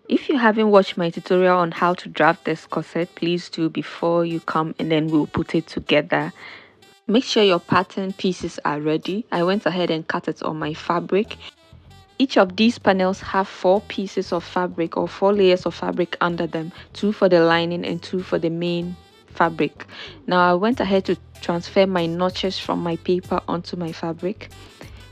If you haven't watched my tutorial on how to draft this corset, please do before you come, and then we'll put it together. Make sure your pattern pieces are ready. I went ahead and cut it on my fabric. Each of these panels have 4 pieces of fabric or 4 layers of fabric under them, 2 for the lining and 2 for the main fabric. Now I went ahead to transfer my notches from my paper onto my fabric.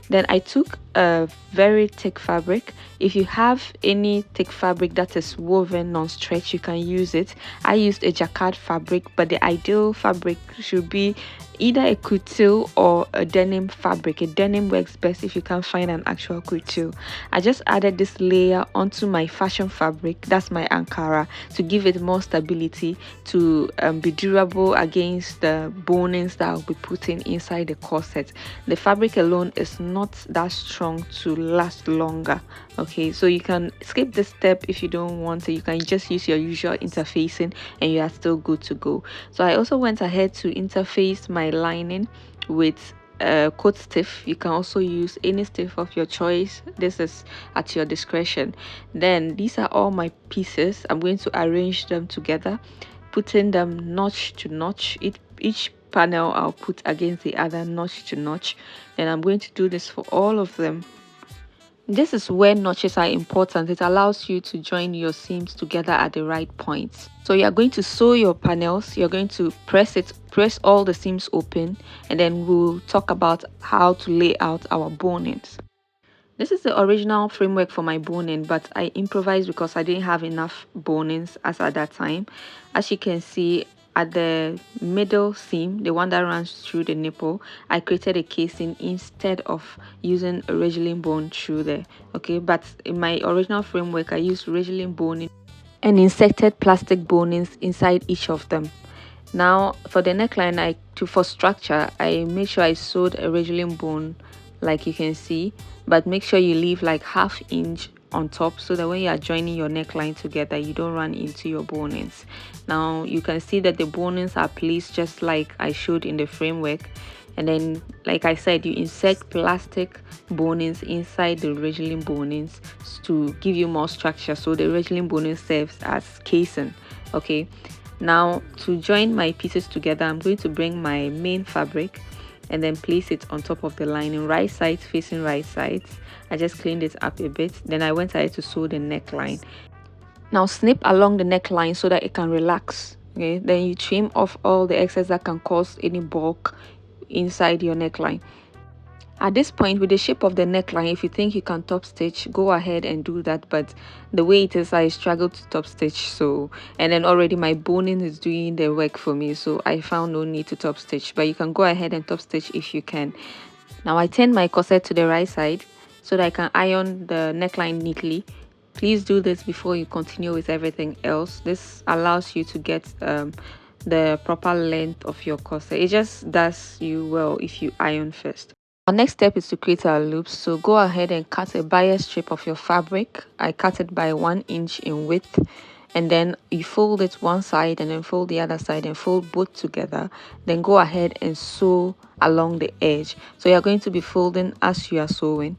Then I took a very thick fabric. If you have any thick fabric that is woven non-stretch, you can use it. I used a jacquard fabric, but the ideal fabric should be either a couture or a denim fabric. A denim works best if you can't find an actual couture. I just added this layer onto my fashion fabric, that's my Ankara, to give it more stability, to be durable against the bonings that I'll be putting inside the corset. The fabric alone is not that strong to last longer. Okay, so you can skip this step if you don't want it. You can just use your usual interfacing and you are still good to go. So I also went ahead to interface my lining with coat stiff. You can also use any stiff of your choice. This is at your discretion. Then these are all my pieces. I'm going to arrange them together, putting them notch to notch. Each panel I'll put against the other, notch to notch. Then I'm going to do this for all of them. This is where notches are important. It allows you to join your seams together at the right points. So you're going to sew your panels, you're going to press all the seams open, and then we'll talk about how to lay out our bonings. This is the original framework for my boning, but I improvised because I didn't have enough bonings as at that time. As you can see, at the middle seam, the one that runs through the nipple, I created a casing instead of using a regilling bone through there. Okay, but in my original framework, I used regilling boning and inserted plastic bonings inside each of them. Now for the neckline, for structure, I made sure I sewed a regilling bone, like you can see, but make sure you leave like ½ inch on top so that when you are joining your neckline together, you don't run into your bonings. Now you can see that the bonings are placed just like I showed in the framework, and then like I said, you insert plastic bonings inside the regilling bonings to give you more structure, so the regilling boning serves as casing. Okay, now to join my pieces together, I'm going to bring my main fabric and then place it on top of the lining, right sides facing right sides. I just cleaned it up a bit. Then I went ahead to sew the neckline. Now snip along the neckline so that it can relax. Okay, then you trim off all the excess that can cause any bulk inside your neckline. At this point, with the shape of the neckline, if you think you can top stitch, go ahead and do that, but the way it is, I struggle to top stitch, so, and then already my boning is doing the work for me, so I found no need to top stitch, but you can go ahead and top stitch if you can. Now I turn my corset to the right side so that I can iron the neckline neatly. Please do this before you continue with everything else. This allows you to get the proper length of your corset. It just does you well if you iron first. Our next step is to create our loops, so go ahead and cut a bias strip of your fabric. I cut it by 1 inch in width, and then you fold it one side and then fold the other side and fold both together. Then go ahead and sew along the edge. So you're going to be folding as you are sewing.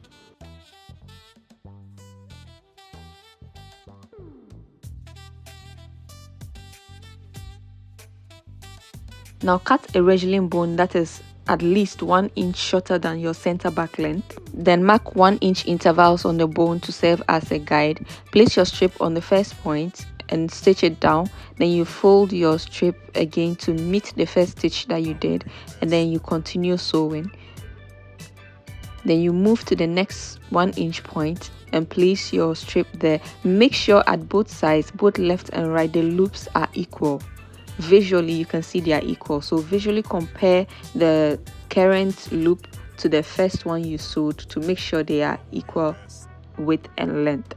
Now cut a regilling bone that is at least 1 inch shorter than your center back length. Then mark 1 inch intervals on the bone to serve as a guide. Place your strip on the first point and stitch it down. Then you fold your strip again to meet the first stitch that you did, and then you continue sewing. Then you move to the next 1 inch point and place your strip there. Make sure at both sides, both left and right, the loops are equal. Visually you can see they are equal, so visually compare the current loop to the first one you sewed to make sure they are equal width and length.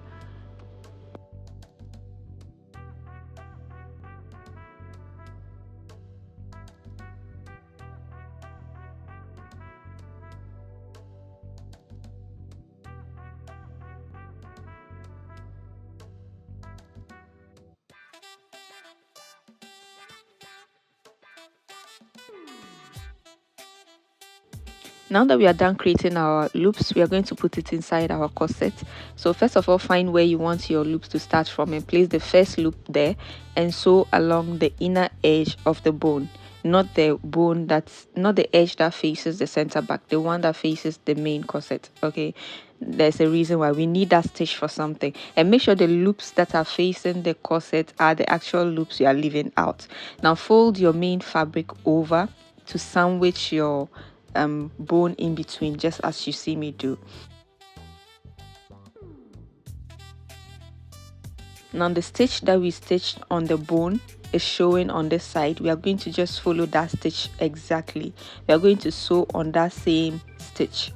Now that we are done creating our loops, we are going to put it inside our corset. So first of all, find where you want your loops to start from and place the first loop there and sew along the inner edge of the bone, not the bone that's not the edge that faces the center back, the one that faces the main corset. Okay, there's a reason why we need that stitch for something. And make sure the loops that are facing the corset are the actual loops you are leaving out. Now fold your main fabric over to sandwich your bone in between, just as you see me do. Now the stitch that we stitched on the bone is showing on this side. We are going to just follow that stitch exactly. We are going to sew on that same stitch.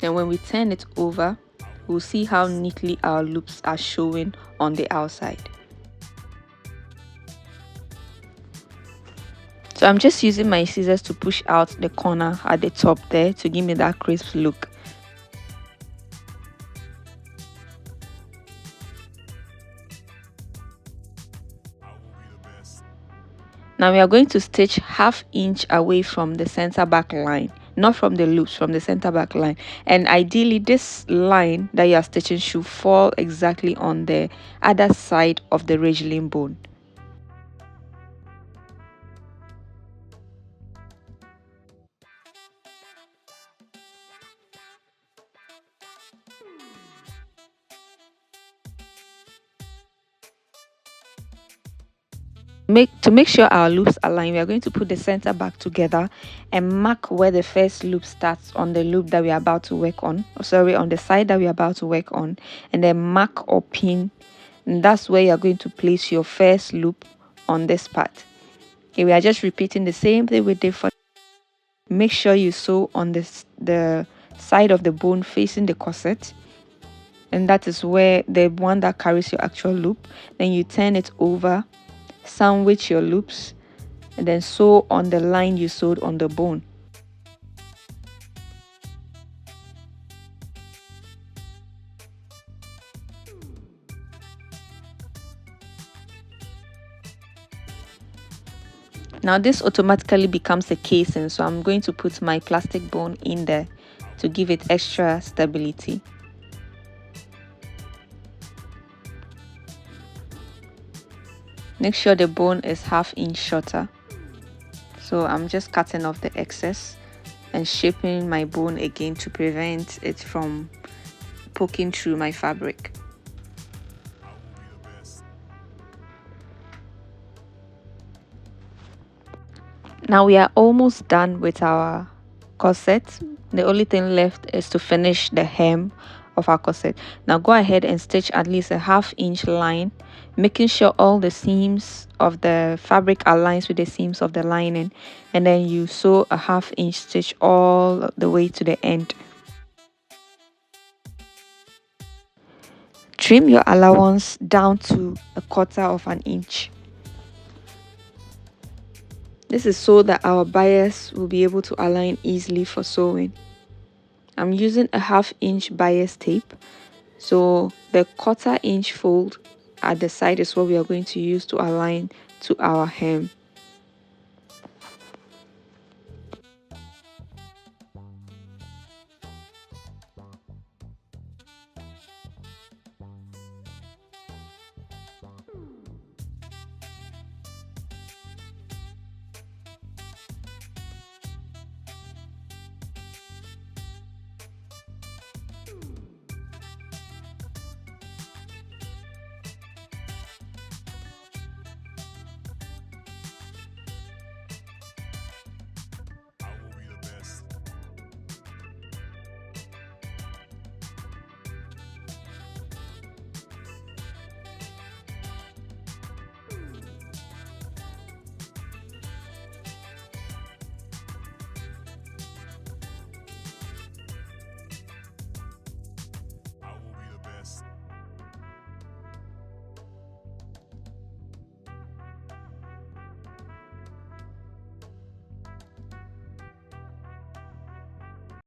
And when we turn it over, we'll see how neatly our loops are showing on the outside. So I'm just using my scissors to push out the corner at the top there to give me that crisp look. Now we are going to stitch 1/2 inch away from the center back line, not from the loops, from the center back line. And ideally this line that you are stitching should fall exactly on the other side of the ridgeline bone. To make sure our loops align, we are going to put the center back together and mark where the first loop starts on the loop that we are about to work on. Sorry, on the side that we are about to work on, and then mark or pin. And that's where you are going to place your first loop on this part. Okay, we are just repeating the same thing we did for. Make sure you sew on the side of the bone facing the corset, and that is where the one that carries your actual loop. Then you turn it over, sandwich your loops, and then sew on the line you sewed on the bone. Now this automatically becomes a casing, so I'm going to put my plastic bone in there to give it extra stability. Make sure the bone is 1/2 inch shorter. So I'm just cutting off the excess and shaping my bone again to prevent it from poking through my fabric. Now we are almost done with our corset. The only thing left is to finish the hem of our corset. Now go ahead and stitch at least a 1/2 inch line, making sure all the seams of the fabric aligns with the seams of the lining, and then you sew a 1/2 inch stitch all the way to the end. Trim your allowance down to 1/4 of an inch. This is so that our bias will be able to align easily for sewing. I'm using a 1/2 inch bias tape, so the 1/4 inch fold at the side is what we are going to use to align to our hem.